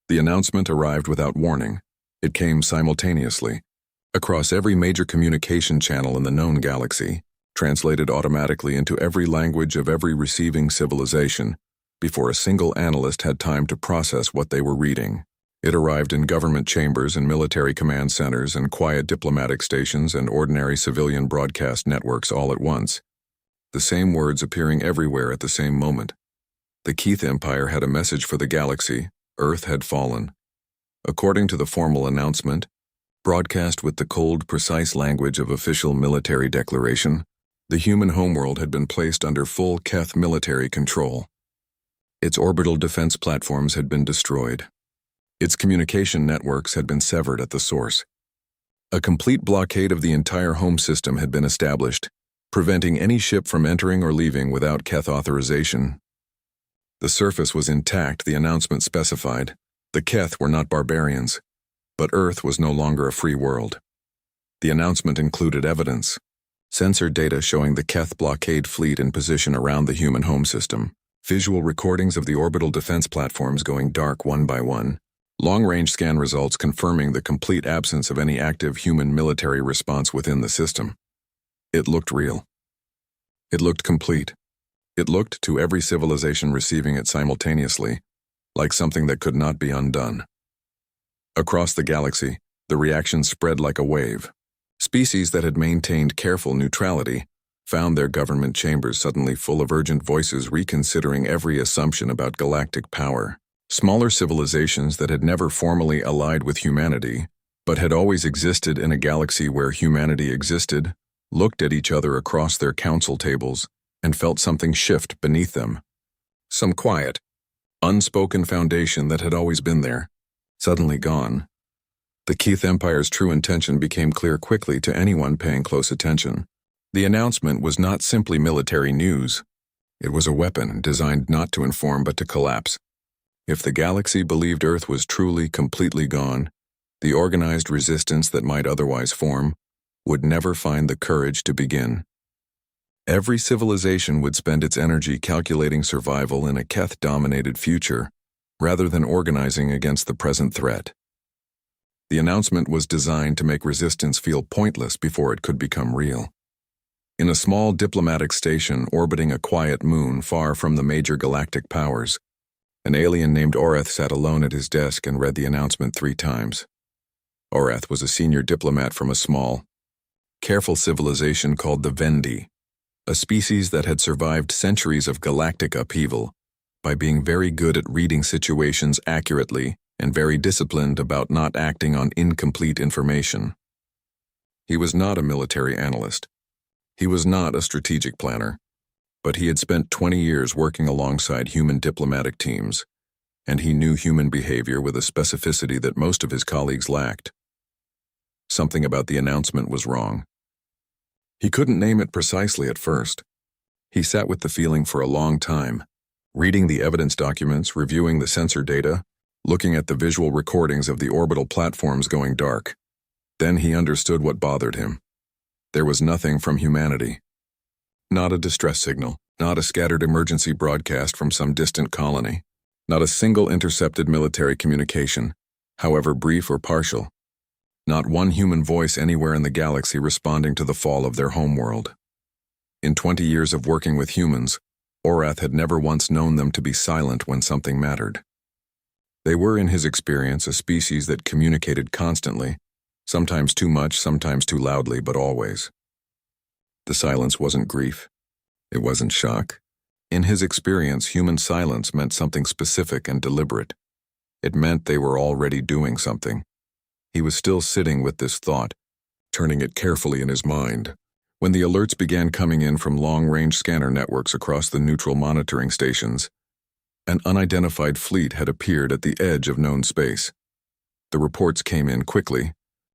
The announcement arrived without warning. It came simultaneously, across every major communication channel in the known galaxy, translated automatically into every language of every receiving civilization, before a single analyst had time to process what they were reading. It arrived in government chambers and military command centers and quiet diplomatic stations and ordinary civilian broadcast networks all at once, the same words appearing everywhere at the same moment. The Keth Empire had a message for the galaxy. Earth had fallen. According to the formal announcement, broadcast with the cold, precise language of official military declaration, the human homeworld had been placed under full Keth military control. Its orbital defense platforms had been destroyed. Its communication networks had been severed at the source. A complete blockade of the entire home system had been established, preventing any ship from entering or leaving without Keth authorization. The surface was intact, the announcement specified. The Keth were not barbarians, but Earth was no longer a free world. The announcement included evidence, sensor data showing the Keth blockade fleet in position around the human home system, visual recordings of the orbital defense platforms going dark one by one, long-range scan results confirming the complete absence of any active human military response within the system. It looked real. It looked complete. It looked, to every civilization receiving it simultaneously, like something that could not be undone. Across the galaxy, the reaction spread like a wave. Species that had maintained careful neutrality found their government chambers suddenly full of urgent voices reconsidering every assumption about galactic power. Smaller civilizations that had never formally allied with humanity, but had always existed in a galaxy where humanity existed, looked at each other across their council tables and felt something shift beneath them. Some quiet, unspoken foundation that had always been there, suddenly gone. The Keth Empire's true intention became clear quickly to anyone paying close attention. The announcement was not simply military news. It was a weapon designed not to inform but to collapse. If the galaxy believed Earth was truly, completely gone, the organized resistance that might otherwise form would never find the courage to begin. Every civilization would spend its energy calculating survival in a Keth-dominated future, rather than organizing against the present threat. The announcement was designed to make resistance feel pointless before it could become real. In a small diplomatic station orbiting a quiet moon far from the major galactic powers, an alien named Orath sat alone at his desk and read the announcement 3 times. Orath was a senior diplomat from a small, careful civilization called the Vendi, a species that had survived centuries of galactic upheaval by being very good at reading situations accurately and very disciplined about not acting on incomplete information. He was not a military analyst. He was not a strategic planner. But he had spent 20 years working alongside human diplomatic teams, and he knew human behavior with a specificity that most of his colleagues lacked. Something about the announcement was wrong. He couldn't name it precisely at first. He sat with the feeling for a long time, reading the evidence documents, reviewing the sensor data, looking at the visual recordings of the orbital platforms going dark. Then he understood what bothered him. There was nothing from humanity. Not a distress signal, not a scattered emergency broadcast from some distant colony, not a single intercepted military communication, however brief or partial. Not one human voice anywhere in the galaxy responding to the fall of their homeworld. In 20 years of working with humans, Orath had never once known them to be silent when something mattered. They were, in his experience, a species that communicated constantly, sometimes too much, sometimes too loudly, but always. The silence wasn't grief. It wasn't shock. In his experience, human silence meant something specific and deliberate. It meant they were already doing something. He was still sitting with this thought, turning it carefully in his mind, when the alerts began coming in from long-range scanner networks across the neutral monitoring stations. An unidentified fleet had appeared at the edge of known space. The reports came in quickly,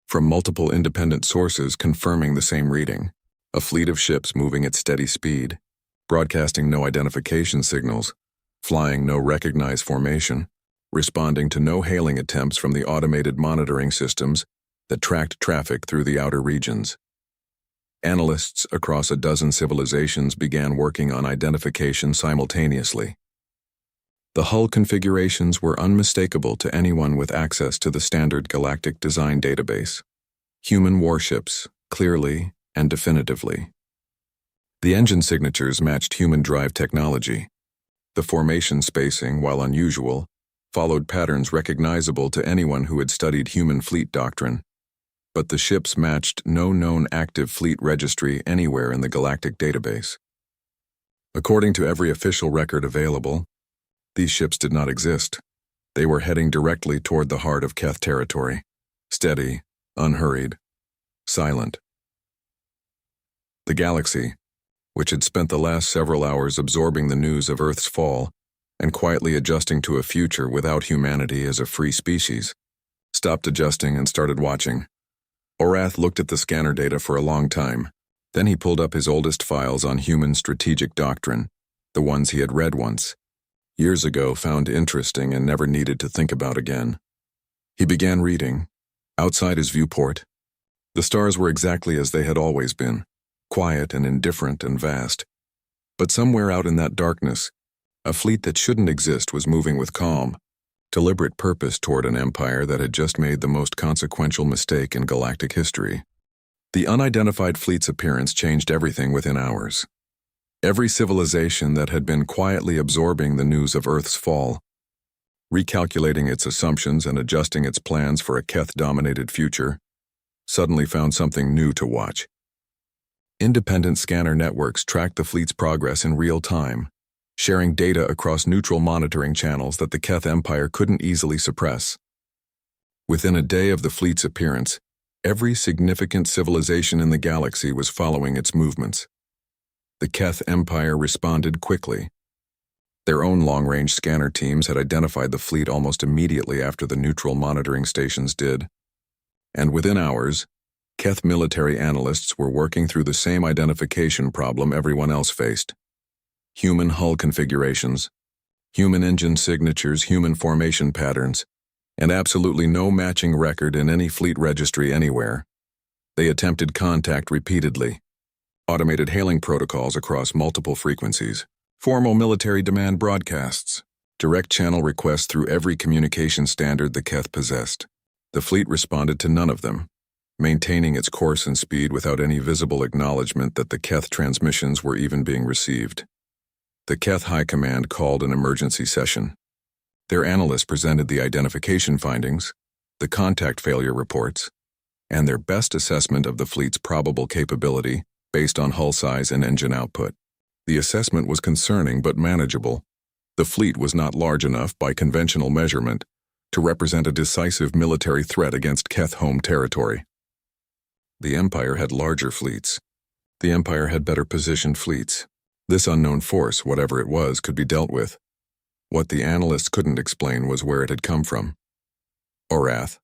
from multiple independent sources confirming the same reading. A fleet of ships moving at steady speed, broadcasting no identification signals, flying no recognized formation, responding to no hailing attempts from the automated monitoring systems that tracked traffic through the outer regions. Analysts across a dozen civilizations began working on identification simultaneously. The hull configurations were unmistakable to anyone with access to the standard galactic design database. Human warships, clearly and definitively. The engine signatures matched human drive technology. The formation spacing, while unusual, followed patterns recognizable to anyone who had studied human fleet doctrine. But the ships matched no known active fleet registry anywhere in the galactic database. According to every official record available, these ships did not exist. They were heading directly toward the heart of Keth territory, steady, unhurried, silent. The galaxy, which had spent the last several hours absorbing the news of Earth's fall and quietly adjusting to a future without humanity as a free species, stopped adjusting and started watching. Orath looked at the scanner data for a long time. Then he pulled up his oldest files on human strategic doctrine, the ones he had read once, years ago, found interesting and never needed to think about again. He began reading. Outside his viewport, the stars were exactly as they had always been, quiet and indifferent and vast. But somewhere out in that darkness, a fleet that shouldn't exist was moving with calm, deliberate purpose toward an empire that had just made the most consequential mistake in galactic history. The unidentified fleet's appearance changed everything within hours. Every civilization that had been quietly absorbing the news of Earth's fall, recalculating its assumptions and adjusting its plans for a Keth-dominated future, suddenly found something new to watch. Independent scanner networks tracked the fleet's progress in real time, sharing data across neutral monitoring channels that the Keth Empire couldn't easily suppress. Within a day of the fleet's appearance, every significant civilization in the galaxy was following its movements. The Keth Empire responded quickly. Their own long-range scanner teams had identified the fleet almost immediately after the neutral monitoring stations did. And within hours, Keth military analysts were working through the same identification problem everyone else faced. Human hull configurations, human engine signatures, human formation patterns, and absolutely no matching record in any fleet registry anywhere. They attempted contact repeatedly, automated hailing protocols across multiple frequencies, formal military demand broadcasts, direct channel requests through every communication standard the Keth possessed. The fleet responded to none of them, maintaining its course and speed without any visible acknowledgement that the Keth transmissions were even being received. The Keth High Command called an emergency session. Their analysts presented the identification findings, the contact failure reports, and their best assessment of the fleet's probable capability based on hull size and engine output. The assessment was concerning but manageable. The fleet was not large enough by conventional measurement to represent a decisive military threat against Keth home territory. The Empire had larger fleets. The Empire had better positioned fleets. This unknown force, whatever it was, could be dealt with. What the analysts couldn't explain was where it had come from. Orath,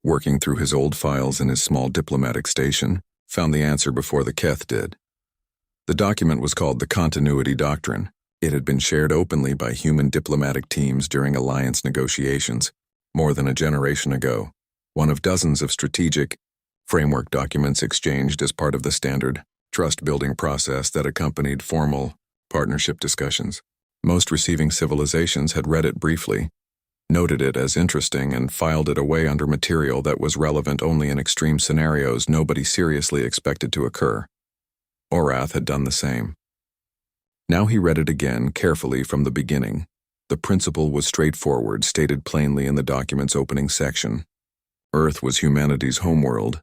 working through his old files in his small diplomatic station, found the answer before the Keth did. The document was called the Continuity Doctrine. It had been shared openly by human diplomatic teams during alliance negotiations more than a generation ago, one of dozens of strategic framework documents exchanged as part of the standard trust-building process that accompanied formal partnership discussions. Most receiving civilizations had read it briefly, noted it as interesting, and filed it away under material that was relevant only in extreme scenarios nobody seriously expected to occur. Orath had done the same. Now he read it again, carefully from the beginning. The principle was straightforward, stated plainly in the document's opening section. Earth was humanity's homeworld,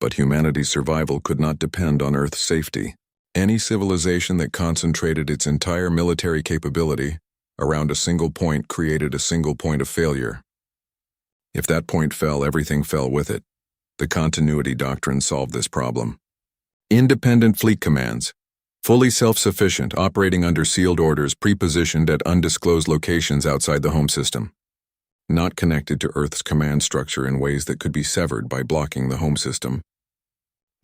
but humanity's survival could not depend on Earth's safety. Any civilization that concentrated its entire military capability around a single point created a single point of failure. If that point fell, everything fell with it. The continuity doctrine solved this problem. Independent fleet commands, fully self-sufficient, operating under sealed orders pre-positioned at undisclosed locations outside the home system. Not connected to Earth's command structure in ways that could be severed by blocking the home system.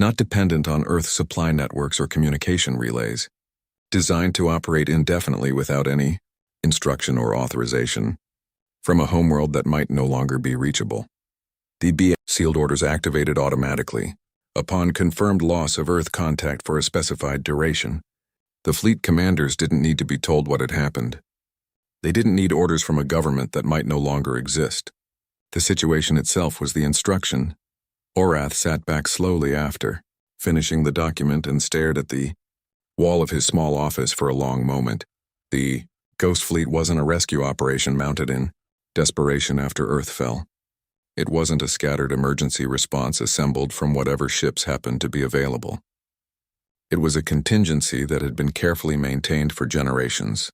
Not dependent on Earth's supply networks or communication relays. Designed to operate indefinitely without any instruction or authorization from a homeworld that might no longer be reachable. The sealed orders activated automatically upon confirmed loss of Earth contact for a specified duration. The fleet commanders didn't need to be told what had happened. They didn't need orders from a government that might no longer exist. The situation itself was the instruction. Orath sat back slowly after, finishing the document, and stared at the wall of his small office for a long moment. The Ghost Fleet wasn't a rescue operation mounted in desperation after Earth fell. It wasn't a scattered emergency response assembled from whatever ships happened to be available. It was a contingency that had been carefully maintained for generations,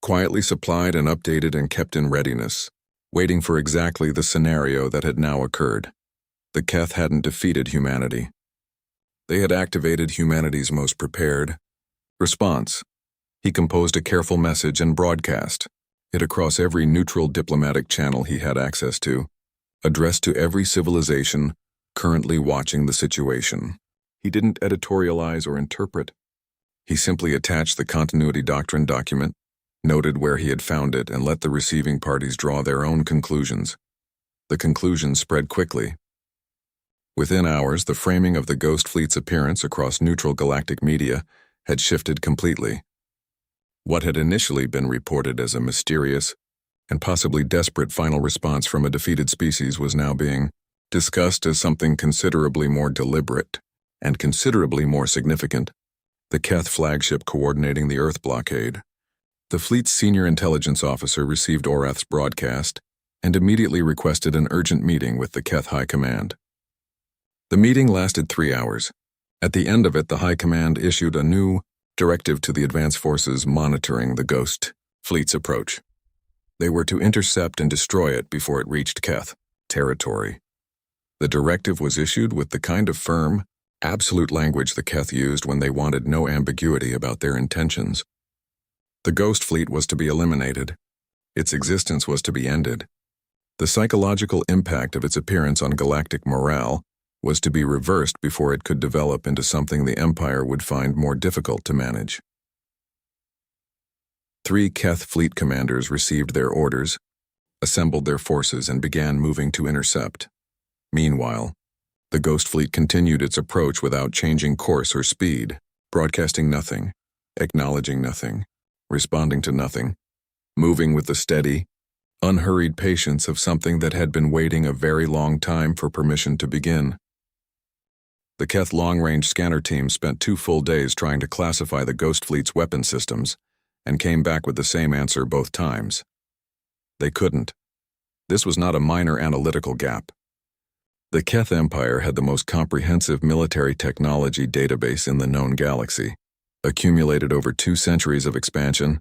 quietly supplied and updated and kept in readiness, waiting for exactly the scenario that had now occurred. The Keth hadn't defeated humanity. They had activated humanity's most prepared response. He composed a careful message and broadcast it across every neutral diplomatic channel he had access to, addressed to every civilization currently watching the situation. He didn't editorialize or interpret. He simply attached the continuity doctrine document, noted where he had found it, and let the receiving parties draw their own conclusions. The conclusions spread quickly. Within hours, the framing of the Ghost Fleet's appearance across neutral galactic media had shifted completely. What had initially been reported as a mysterious and possibly desperate final response from a defeated species was now being discussed as something considerably more deliberate and considerably more significant. The Keth flagship coordinating the Earth blockade. The fleet's senior intelligence officer received Orath's broadcast and immediately requested an urgent meeting with the Keth High Command. The meeting lasted 3 hours. At the end of it, the High Command issued a new directive to the advance forces monitoring the Ghost Fleet's approach. They were to intercept and destroy it before it reached Keth territory. The directive was issued with the kind of firm, absolute language the Keth used when they wanted no ambiguity about their intentions. The Ghost Fleet was to be eliminated. Its existence was to be ended. The psychological impact of its appearance on galactic morale was to be reversed before it could develop into something the Empire would find more difficult to manage. 3 Keth fleet commanders received their orders, assembled their forces, and began moving to intercept. Meanwhile, the Ghost Fleet continued its approach without changing course or speed, broadcasting nothing, acknowledging nothing, responding to nothing, moving with the steady, unhurried patience of something that had been waiting a very long time for permission to begin. The Keth long-range scanner team spent 2 full days trying to classify the Ghost Fleet's weapon systems and came back with the same answer both times. They couldn't. This was not a minor analytical gap. The Keth Empire had the most comprehensive military technology database in the known galaxy, accumulated over 2 centuries of expansion,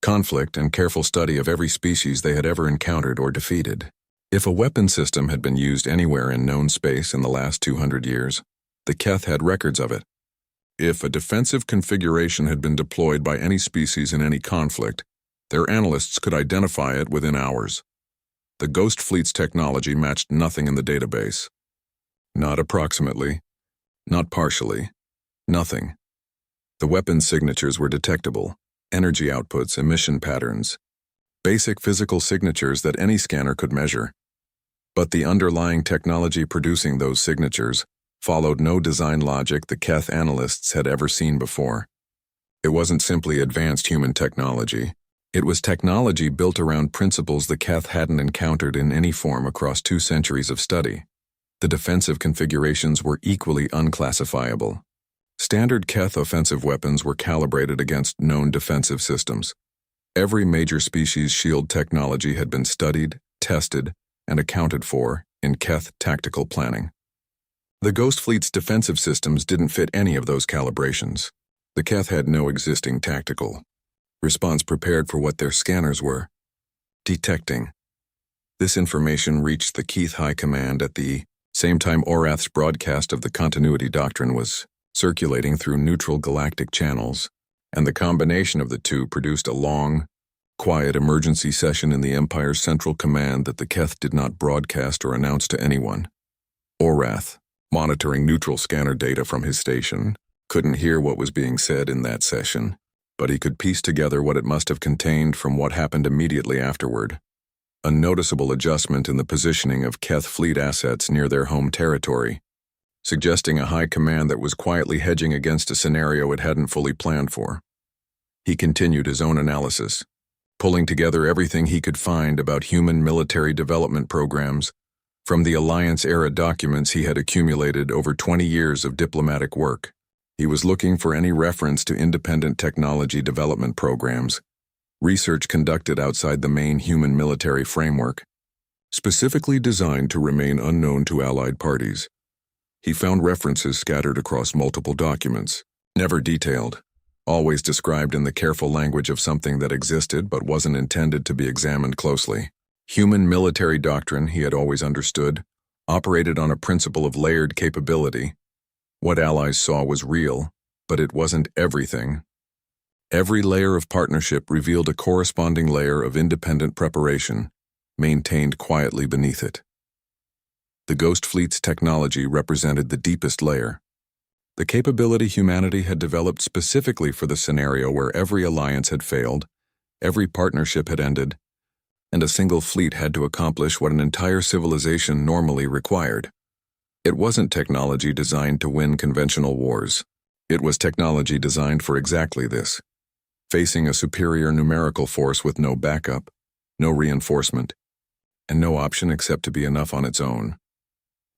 conflict, and careful study of every species they had ever encountered or defeated. If a weapon system had been used anywhere in known space in the last 200 years, the Keth had records of it. If a defensive configuration had been deployed by any species in any conflict, their analysts could identify it within hours. The Ghost Fleet's technology matched nothing in the database. Not approximately, not partially, nothing. The weapon signatures were detectable, energy outputs, emission patterns, basic physical signatures that any scanner could measure. But the underlying technology producing those signatures followed no design logic the Keth analysts had ever seen before. It wasn't simply advanced human technology. It was technology built around principles the Keth hadn't encountered in any form across 2 centuries of study. The defensive configurations were equally unclassifiable. Standard Keth offensive weapons were calibrated against known defensive systems. Every major species shield technology had been studied, tested, and accounted for in Keth tactical planning. The Ghost Fleet's defensive systems didn't fit any of those calibrations. The Keth had no existing tactical response prepared for what their scanners were detecting. This information reached the Keth High Command at the same time Orath's broadcast of the continuity doctrine was circulating through neutral galactic channels, and the combination of the two produced a long, quiet emergency session in the Empire's central command that the Keth did not broadcast or announce to anyone. Orath, monitoring neutral scanner data from his station, couldn't hear what was being said in that session, but he could piece together what it must have contained from what happened immediately afterward. A noticeable adjustment in the positioning of Keth fleet assets near their home territory, suggesting a high command that was quietly hedging against a scenario it hadn't fully planned for. He continued his own analysis. pulling together everything he could find about human military development programs from the Alliance-era documents he had accumulated over 20 years of diplomatic work. He was looking for any reference to independent technology development programs, research conducted outside the main human military framework, specifically designed to remain unknown to allied parties. He found references scattered across multiple documents, never detailed, always described in the careful language of something that existed but wasn't intended to be examined closely. Human military doctrine, he had always understood, operated on a principle of layered capability. What allies saw was real, but it wasn't everything. Every layer of partnership revealed a corresponding layer of independent preparation, maintained quietly beneath it. The Ghost Fleet's technology represented the deepest layer. The capability humanity had developed specifically for the scenario where every alliance had failed, every partnership had ended, and a single fleet had to accomplish what an entire civilization normally required. It wasn't technology designed to win conventional wars. It was technology designed for exactly this, facing a superior numerical force with no backup, no reinforcement, and no option except to be enough on its own.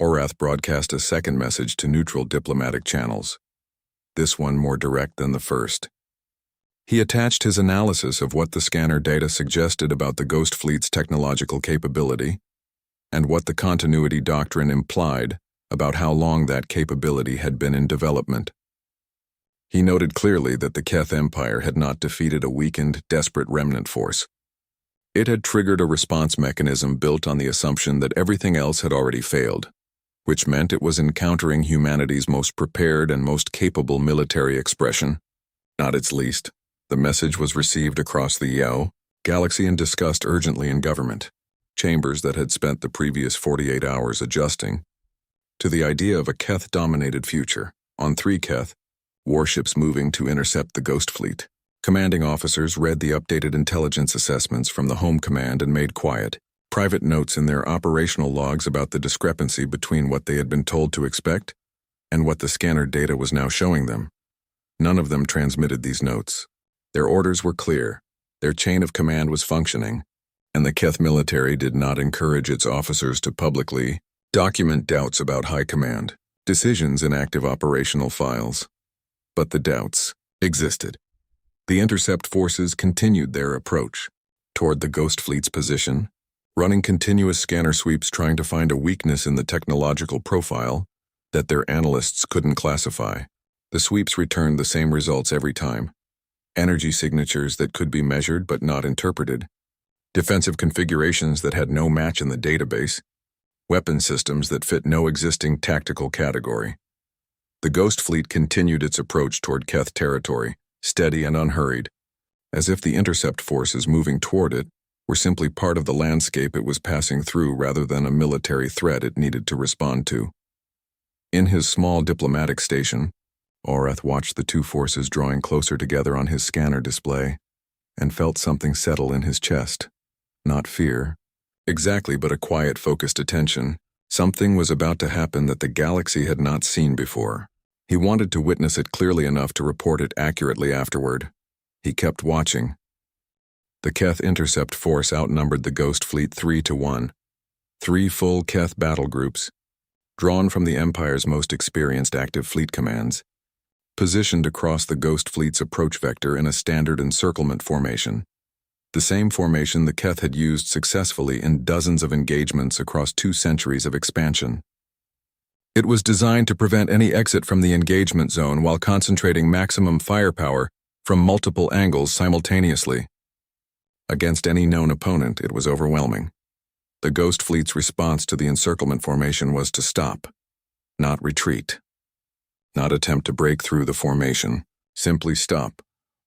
Orath broadcast a second message to neutral diplomatic channels, this one more direct than the first. He attached his analysis of what the scanner data suggested about the Ghost Fleet's technological capability, and what the continuity doctrine implied about how long that capability had been in development. He noted clearly that the Keth Empire had not defeated a weakened, desperate remnant force. It had triggered a response mechanism built on the assumption that everything else had already failed, which meant it was encountering humanity's most prepared and most capable military expression, not its least. The message was received across the Yao galaxy and discussed urgently in government chambers that had spent the previous 48 hours adjusting to the idea of a Keth-dominated future. On 3 Keth, warships moving to intercept the Ghost Fleet. Commanding officers read the updated intelligence assessments from the Home Command and made quiet, private notes in their operational logs about the discrepancy between what they had been told to expect and what the scanner data was now showing them. None of them transmitted these notes. Their orders were clear, their chain of command was functioning, and the Keth military did not encourage its officers to publicly document doubts about high command, decisions in active operational files. But the doubts existed. The intercept forces continued their approach toward the Ghost Fleet's position, running continuous scanner sweeps trying to find a weakness in the technological profile that their analysts couldn't classify. The sweeps returned the same results every time. Energy signatures that could be measured but not interpreted, defensive configurations that had no match in the database, weapon systems that fit no existing tactical category. The Ghost Fleet continued its approach toward Keth territory, steady and unhurried, as if the intercept forces moving toward it were simply part of the landscape it was passing through rather than a military threat it needed to respond to. In his small diplomatic station, Orath watched the two forces drawing closer together on his scanner display and felt something settle in his chest. Not fear, exactly, but a quiet, focused attention. Something was about to happen that the galaxy had not seen before. He wanted to witness it clearly enough to report it accurately afterward. He kept watching. The Keth intercept force outnumbered the Ghost Fleet 3-1. 3 full Keth battle groups, drawn from the Empire's most experienced active fleet commands, positioned across the Ghost Fleet's approach vector in a standard encirclement formation. The same formation the Keth had used successfully in dozens of engagements across 2 centuries of expansion. It was designed to prevent any exit from the engagement zone while concentrating maximum firepower from multiple angles simultaneously. Against any known opponent, it was overwhelming. The Ghost Fleet's response to the encirclement formation was to stop, not retreat. Not attempt to break through the formation, simply stop,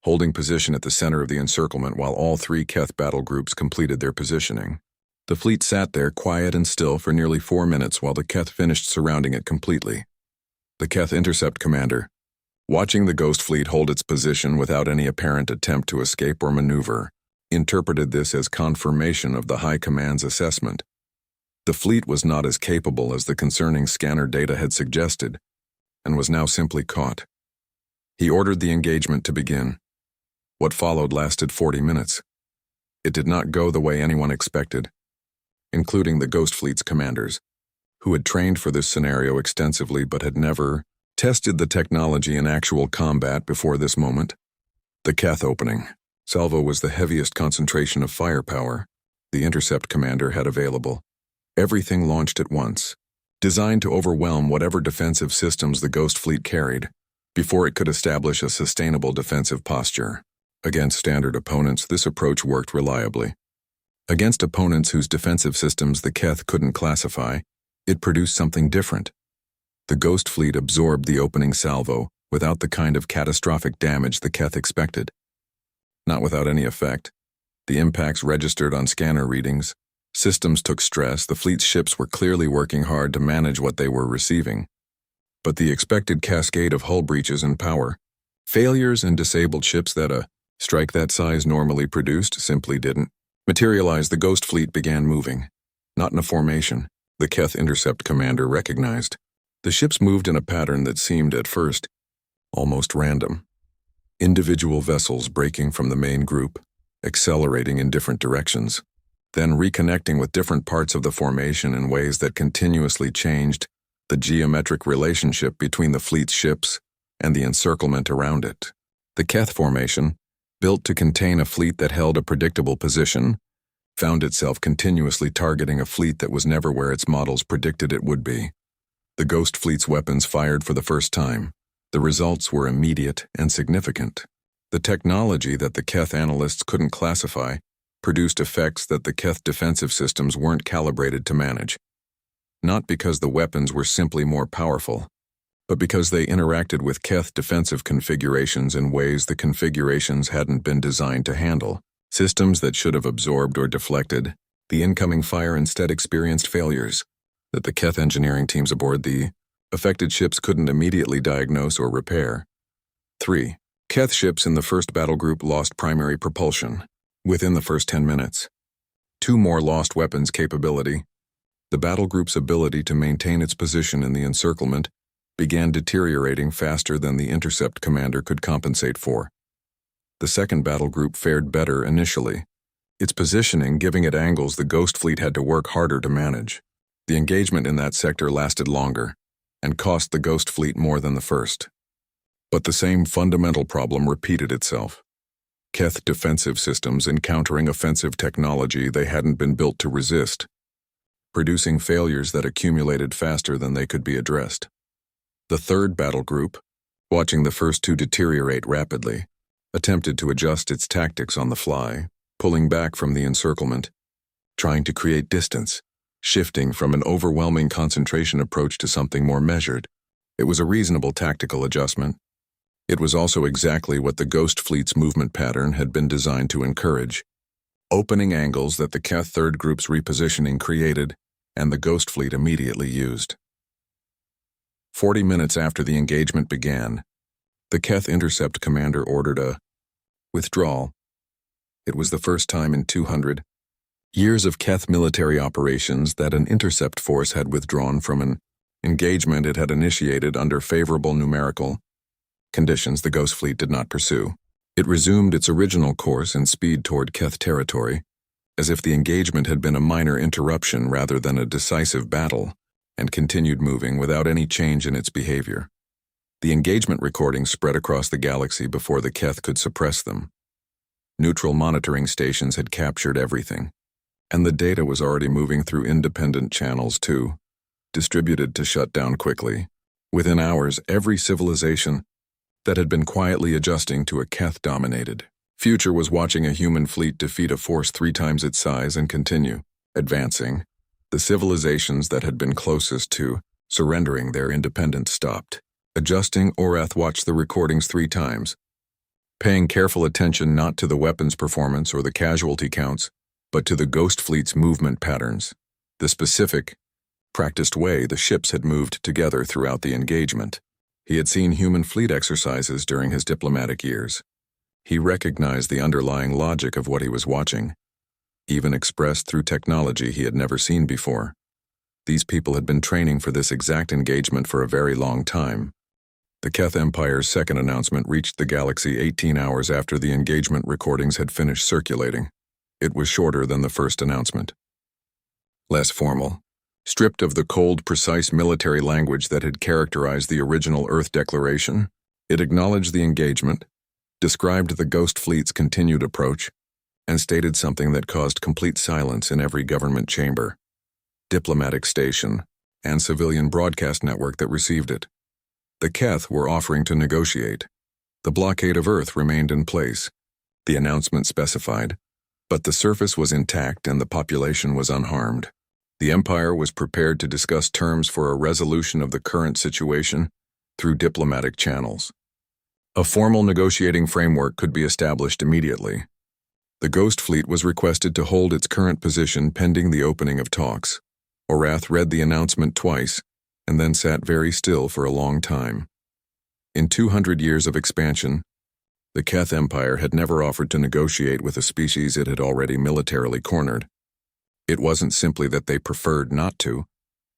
holding position at the center of the encirclement while all 3 Keth battle groups completed their positioning. The fleet sat there quiet and still for nearly 4 minutes while the Keth finished surrounding it completely. The Keth intercept commander, watching the Ghost Fleet hold its position without any apparent attempt to escape or maneuver, interpreted this as confirmation of the High Command's assessment. The fleet was not as capable as the concerning scanner data had suggested, and was now simply caught. He ordered the engagement to begin. What followed lasted 40 minutes. It did not go the way anyone expected, including the Ghost Fleet's commanders, who had trained for this scenario extensively but had never tested the technology in actual combat before this moment. The Keth opening salvo was the heaviest concentration of firepower the Intercept commander had available. Everything launched at once, designed to overwhelm whatever defensive systems the Ghost Fleet carried, before it could establish a sustainable defensive posture. Against standard opponents, this approach worked reliably. Against opponents whose defensive systems the Keth couldn't classify, it produced something different. The Ghost Fleet absorbed the opening salvo without the kind of catastrophic damage the Keth expected. Not without any effect. The impacts registered on scanner readings. Systems took stress. The fleet's ships were clearly working hard to manage what they were receiving. But the expected cascade of hull breaches and power, failures and disabled ships that a strike that size normally produced simply didn't materialize. The Ghost Fleet began moving. Not in a formation, the Keth Intercept commander recognized. The ships moved in a pattern that seemed, at first, almost random. Individual vessels breaking from the main group, accelerating in different directions, then reconnecting with different parts of the formation in ways that continuously changed the geometric relationship between the fleet's ships and the encirclement around it. The Keth formation, built to contain a fleet that held a predictable position, found itself continuously targeting a fleet that was never where its models predicted it would be. The Ghost Fleet's weapons fired for the first time. The results were immediate and significant. The technology that the Keth analysts couldn't classify produced effects that the Keth defensive systems weren't calibrated to manage. Not because the weapons were simply more powerful, but because they interacted with Keth defensive configurations in ways the configurations hadn't been designed to handle. Systems that should have absorbed or deflected the incoming fire instead experienced failures that the Keth engineering teams aboard the affected ships couldn't immediately diagnose or repair. 3. Keth ships in the first battle group lost primary propulsion within the first 10 minutes. 2 more lost weapons capability. The battle group's ability to maintain its position in the encirclement began deteriorating faster than the Intercept commander could compensate for. The second battle group fared better initially, its positioning giving it angles the Ghost Fleet had to work harder to manage. The engagement in that sector lasted longer and cost the Ghost Fleet more than the first. But the same fundamental problem repeated itself. Keth defensive systems encountering offensive technology they hadn't been built to resist, producing failures that accumulated faster than they could be addressed. The third battle group, watching the first 2 deteriorate rapidly, attempted to adjust its tactics on the fly, pulling back from the encirclement, trying to create distance, shifting from an overwhelming concentration approach to something more measured. It was a reasonable tactical adjustment. It was also exactly what the Ghost Fleet's movement pattern had been designed to encourage. Opening angles that the Keth Third Group's repositioning created, and the Ghost Fleet immediately used. 40 minutes after the engagement began, the Keth Intercept commander ordered a withdrawal. It was the first time in 200 years of Keth military operations that an intercept force had withdrawn from an engagement it had initiated under favorable numerical conditions the Ghost Fleet did not pursue. It resumed its original course and speed toward Keth territory, as if the engagement had been a minor interruption rather than a decisive battle, and continued moving without any change in its behavior. The engagement recordings spread across the galaxy before the Keth could suppress them. Neutral monitoring stations had captured everything, and the data was already moving through independent channels too, distributed to shut down quickly. Within hours, every civilization that had been quietly adjusting to a Keth-dominated future was watching a human fleet defeat a force 3 times its size and continue advancing. The civilizations that had been closest to surrendering their independence stopped. Adjusting, Orath watched the recordings 3 times, paying careful attention not to the weapons performance or the casualty counts, but to the Ghost Fleet's movement patterns, the specific, practiced way the ships had moved together throughout the engagement. He had seen human fleet exercises during his diplomatic years. He recognized the underlying logic of what he was watching, even expressed through technology he had never seen before. These people had been training for this exact engagement for a very long time. The Keth Empire's second announcement reached the galaxy 18 hours after the engagement recordings had finished circulating. It was shorter than the first announcement. Less formal, stripped of the cold, precise military language that had characterized the original Earth Declaration, it acknowledged the engagement, described the Ghost Fleet's continued approach, and stated something that caused complete silence in every government chamber, diplomatic station, and civilian broadcast network that received it. The Keth were offering to negotiate. The blockade of Earth remained in place, the announcement specified, but the surface was intact and the population was unharmed. The Empire was prepared to discuss terms for a resolution of the current situation through diplomatic channels. A formal negotiating framework could be established immediately. The Ghost Fleet was requested to hold its current position pending the opening of talks. Orath read the announcement twice and then sat very still for a long time. In 200 years of expansion, the Keth Empire had never offered to negotiate with a species it had already militarily cornered. It wasn't simply that they preferred not to.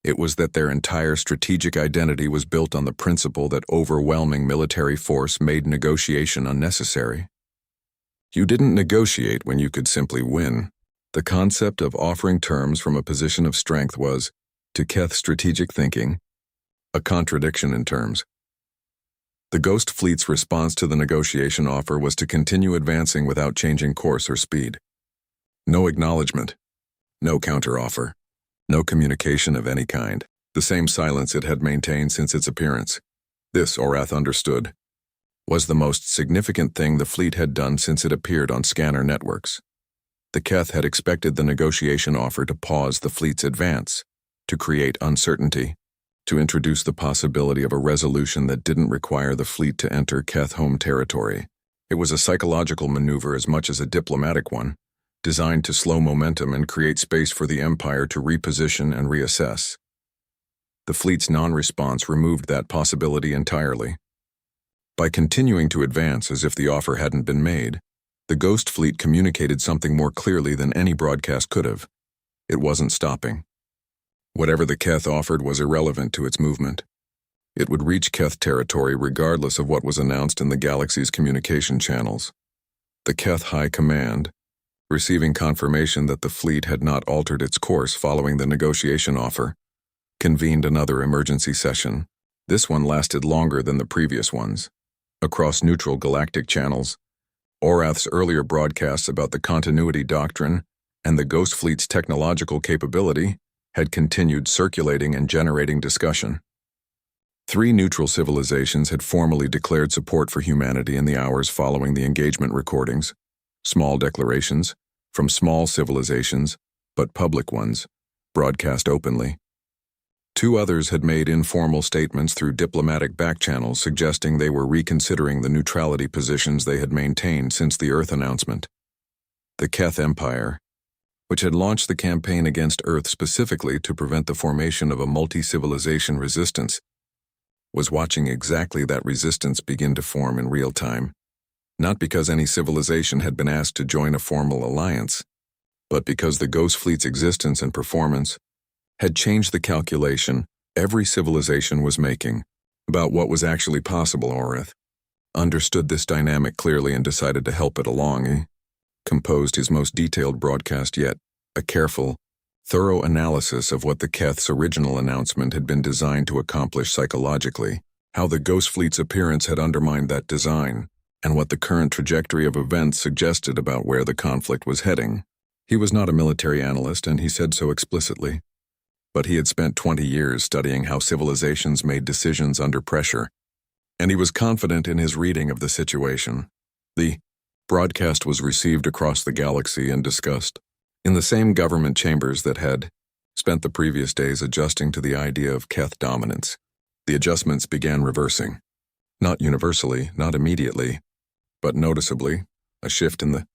It was that their entire strategic identity was built on the principle that overwhelming military force made negotiation unnecessary. You didn't negotiate when you could simply win. The concept of offering terms from a position of strength was, to Keth's strategic thinking, a contradiction in terms. The Ghost Fleet's response to the negotiation offer was to continue advancing without changing course or speed. No acknowledgement, no counteroffer, no communication of any kind, the same silence it had maintained since its appearance. This, Orath understood, was the most significant thing the fleet had done since it appeared on scanner networks. The Keth had expected the negotiation offer to pause the fleet's advance, to create uncertainty, to introduce the possibility of a resolution that didn't require the fleet to enter Keth home territory. It was a psychological maneuver as much as a diplomatic one, designed to slow momentum and create space for the Empire to reposition and reassess. The fleet's non-response removed that possibility entirely. By continuing to advance as if the offer hadn't been made, the Ghost Fleet communicated something more clearly than any broadcast could have. It wasn't stopping. Whatever the Keth offered was irrelevant to its movement. It would reach Keth territory regardless of what was announced in the galaxy's communication channels. The Keth High Command, receiving confirmation that the fleet had not altered its course following the negotiation offer, convened another emergency session. This one lasted longer than the previous ones. Across neutral galactic channels, Orath's earlier broadcasts about the continuity doctrine and the Ghost Fleet's technological capability had continued circulating and generating discussion. 3 neutral civilizations had formally declared support for humanity in the hours following the engagement recordings, small declarations from small civilizations, but public ones, broadcast openly. 2 others had made informal statements through diplomatic backchannels suggesting they were reconsidering the neutrality positions they had maintained since the Earth announcement. The Keth Empire, which had launched the campaign against Earth specifically to prevent the formation of a multi-civilization resistance, was watching exactly that resistance begin to form in real time, not because any civilization had been asked to join a formal alliance, but because the Ghost Fleet's existence and performance had changed the calculation every civilization was making about what was actually possible. Orath understood this dynamic clearly and decided to help it along. He composed his most detailed broadcast yet, a careful, thorough analysis of what the Keth's original announcement had been designed to accomplish psychologically, how the Ghost Fleet's appearance had undermined that design, and what the current trajectory of events suggested about where the conflict was heading. He was not a military analyst, and he said so explicitly, but he had spent 20 years studying how civilizations made decisions under pressure, and he was confident in his reading of the situation. The broadcast was received across the galaxy and discussed in the same government chambers that had spent the previous days adjusting to the idea of Keth dominance. The adjustments began reversing. Not universally, not immediately, but noticeably, a shift in the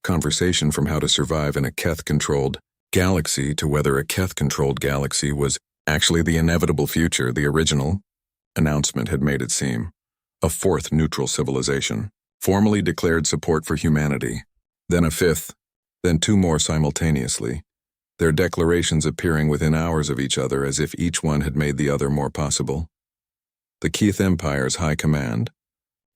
conversation from how to survive in a Keth-controlled galaxy to whether a Keth-controlled galaxy was actually the inevitable future the original announcement had made it seem. A 4th neutral civilization formally declared support for humanity, then a 5th, then 2 more simultaneously, their declarations appearing within hours of each other as if each one had made the other more possible. The Keth Empire's High Command,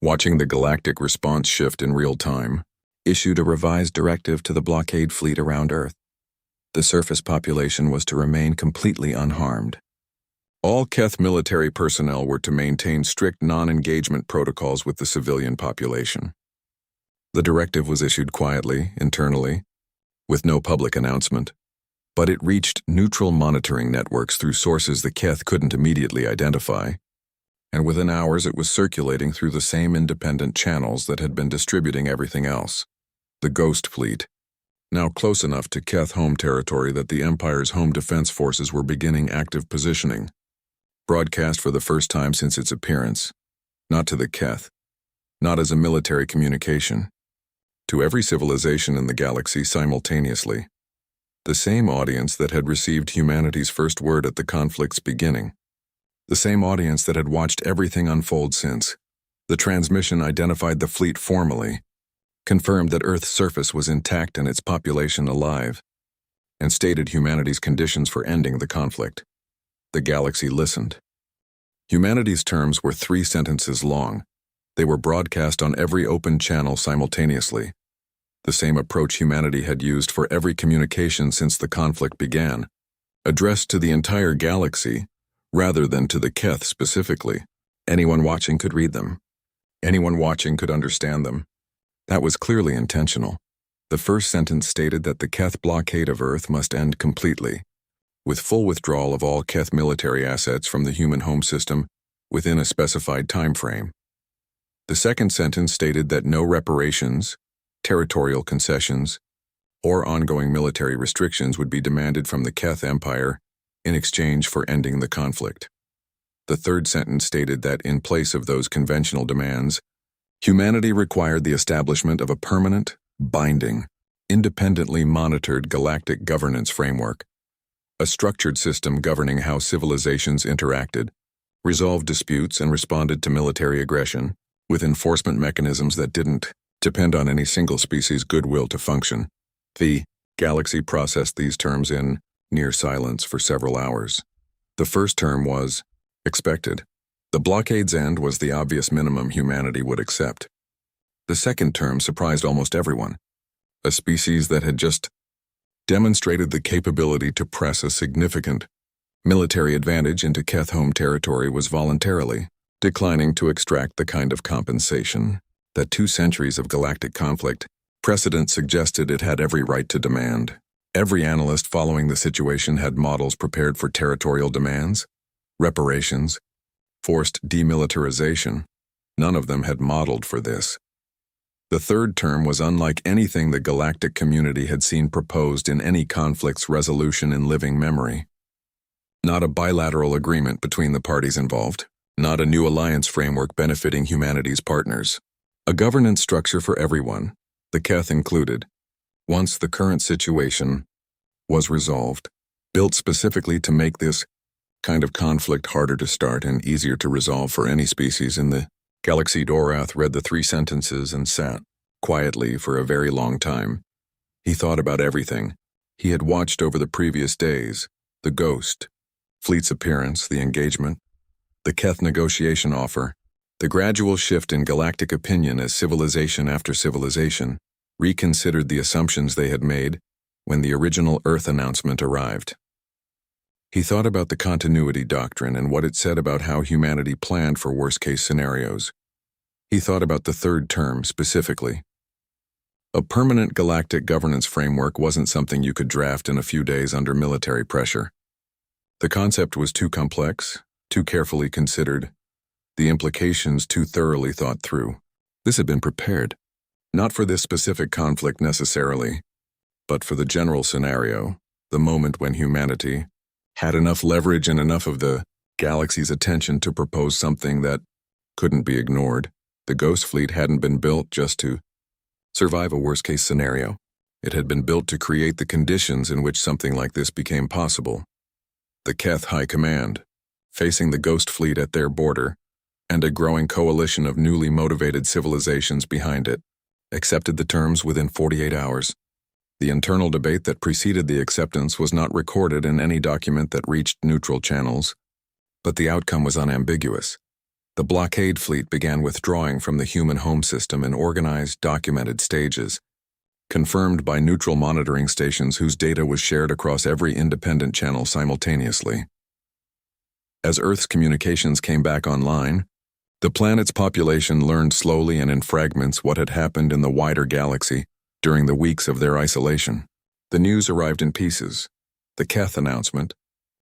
watching the galactic response shift in real time, issued a revised directive to the blockade fleet around Earth. The surface population was to remain completely unharmed. All Keth military personnel were to maintain strict non-engagement protocols with the civilian population. The directive was issued quietly, internally, with no public announcement, but it reached neutral monitoring networks through sources the Keth couldn't immediately identify, and within hours it was circulating through the same independent channels that had been distributing everything else. The Ghost Fleet, now close enough to Keth home territory that the Empire's home defense forces were beginning active positioning, broadcast for the first time since its appearance, not to the Keth, not as a military communication, to every civilization in the galaxy simultaneously, the same audience that had received humanity's first word at the conflict's beginning, the same audience that had watched everything unfold since. The transmission identified the fleet formally, confirmed that Earth's surface was intact and its population alive, and stated humanity's conditions for ending the conflict. The galaxy listened. Humanity's terms were 3 sentences long. They were broadcast on every open channel simultaneously, the same approach humanity had used for every communication since the conflict began, addressed to the entire galaxy rather than to the Keth specifically. Anyone watching could read them. Anyone watching could understand them. That was clearly intentional. The first sentence stated that the Keth blockade of Earth must end completely, with full withdrawal of all Keth military assets from the human home system within a specified time frame. The second sentence stated that no reparations, territorial concessions, or ongoing military restrictions would be demanded from the Keth Empire in exchange for ending the conflict. The third sentence stated that in place of those conventional demands, humanity required the establishment of a permanent, binding, independently monitored galactic governance framework, a structured system governing how civilizations interacted, resolved disputes, and responded to military aggression, with enforcement mechanisms that didn't depend on any single species' goodwill to function. The galaxy processed these terms in near silence for several hours. The first term was expected. The blockade's end was the obvious minimum humanity would accept. The second term surprised almost everyone. A species that had just demonstrated the capability to press a significant military advantage into Keth home territory was voluntarily declining to extract the kind of compensation that 2 centuries of galactic conflict precedent suggested it had every right to demand. Every analyst following the situation had models prepared for territorial demands, reparations, forced demilitarization. None of them had modeled for this. The third term was unlike anything the galactic community had seen proposed in any conflict's resolution in living memory. Not a bilateral agreement between the parties involved, not a new alliance framework benefiting humanity's partners. A governance structure for everyone, the Keth included, once the current situation was resolved, built specifically to make this kind of conflict harder to start and easier to resolve for any species in the galaxy. Dorath read the 3 sentences and sat quietly for a very long time. He thought about everything he had watched over the previous days: the Ghost Fleet's appearance, the engagement, the Keth negotiation offer, the gradual shift in galactic opinion as civilization after civilization reconsidered the assumptions they had made when the original Earth announcement arrived. He thought about the continuity doctrine and what it said about how humanity planned for worst-case scenarios. He thought about the third term specifically. A permanent galactic governance framework wasn't something you could draft in a few days under military pressure. The concept was too complex, too carefully considered, the implications too thoroughly thought through. This had been prepared, not for this specific conflict necessarily, but for the general scenario, the moment when humanity had enough leverage and enough of the galaxy's attention to propose something that couldn't be ignored. The Ghost Fleet hadn't been built just to survive a worst-case scenario. It had been built to create the conditions in which something like this became possible. The Keth High Command, facing the Ghost Fleet at their border, and a growing coalition of newly motivated civilizations behind it, accepted the terms within 48 hours. The internal debate that preceded the acceptance was not recorded in any document that reached neutral channels, but the outcome was unambiguous. The blockade fleet began withdrawing from the human home system in organized, documented stages, confirmed by neutral monitoring stations whose data was shared across every independent channel simultaneously. As Earth's communications came back online, the planet's population learned slowly and in fragments what had happened in the wider galaxy during the weeks of their isolation. The news arrived in pieces: the Keth announcement,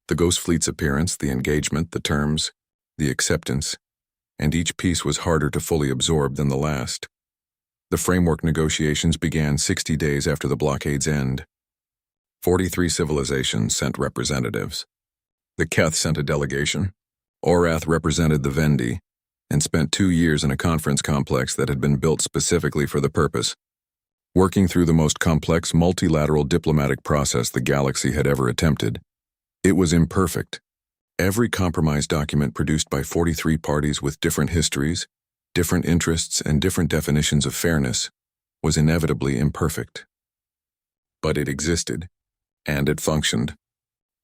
the Ghost Fleet's appearance, the engagement, the terms, the acceptance, and each piece was harder to fully absorb than the last. The framework negotiations began 60 days after the blockade's end. 43 civilizations sent representatives. The Keth sent a delegation. Orath represented the Vendi, and spent 2 years in a conference complex that had been built specifically for the purpose, working through the most complex multilateral diplomatic process the galaxy had ever attempted. It was imperfect. Every compromise document produced by 43 parties with different histories, different interests, and different definitions of fairness was inevitably imperfect. But it existed, and it functioned,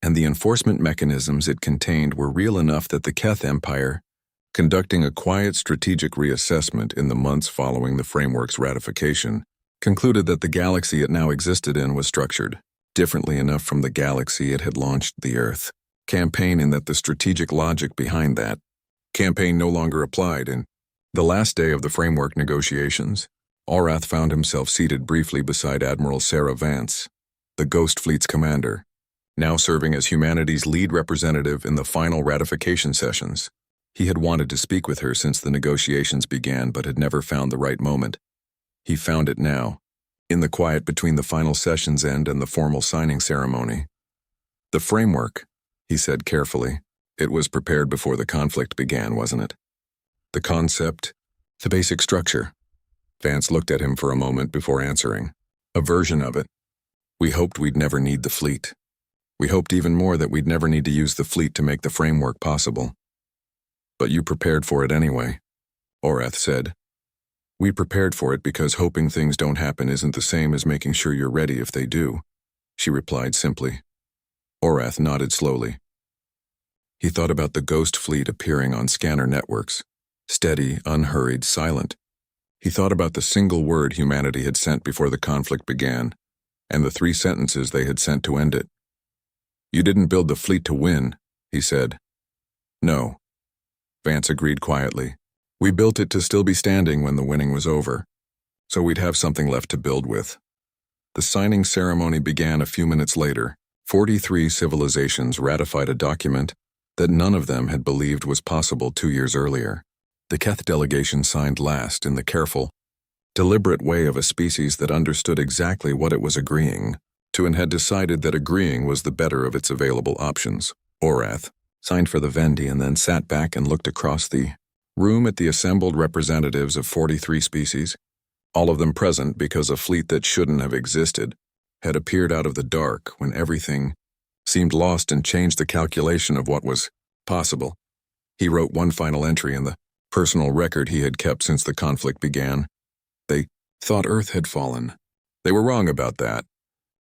and the enforcement mechanisms it contained were real enough that the Keth Empire, conducting a quiet strategic reassessment in the months following the framework's ratification, concluded that the galaxy it now existed in was structured differently enough from the galaxy it had launched the Earth campaign, in that the strategic logic behind that campaign no longer applied. In the last day of the framework negotiations, Orath found himself seated briefly beside Admiral Sarah Vance, the Ghost Fleet's commander, now serving as humanity's lead representative in the final ratification sessions. He had wanted to speak with her since the negotiations began, but had never found the right moment. He found it now, in the quiet between the final session's end and the formal signing ceremony. The framework, he said carefully. It was prepared before the conflict began, wasn't it? The concept, the basic structure. Vance looked at him for a moment before answering. A version of it. We hoped we'd never need the fleet. We hoped even more that we'd never need to use the fleet to make the framework possible. But you prepared for it anyway, Orath said. We prepared for it because hoping things don't happen isn't the same as making sure you're ready if they do, she replied simply. Orath nodded slowly. He thought about the Ghost Fleet appearing on scanner networks, steady, unhurried, silent. He thought about the single word humanity had sent before the conflict began, and the 3 sentences they had sent to end it. You didn't build the fleet to win, he said. No. Vance agreed quietly. We built it to still be standing when the winning was over, so we'd have something left to build with. The signing ceremony began a few minutes later. 43 civilizations ratified a document that none of them had believed was possible 2 years earlier. The Keth delegation signed last in the careful, deliberate way of a species that understood exactly what it was agreeing to and had decided that agreeing was the better of its available options. Orath signed for the Vendi and then sat back and looked across the room at the assembled representatives of 43 species, all of them present because a fleet that shouldn't have existed had appeared out of the dark when everything seemed lost and changed the calculation of what was possible. He wrote one final entry in the personal record he had kept since the conflict began. They thought Earth had fallen. They were wrong about that,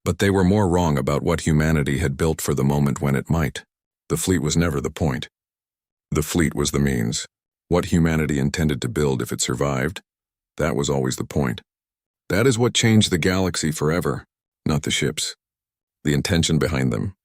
but they were more wrong about what humanity had built for the moment when it might. The fleet was never the point. The fleet was the means. What humanity intended to build if it survived, that was always the point. That is what changed the galaxy forever, not the ships. The intention behind them,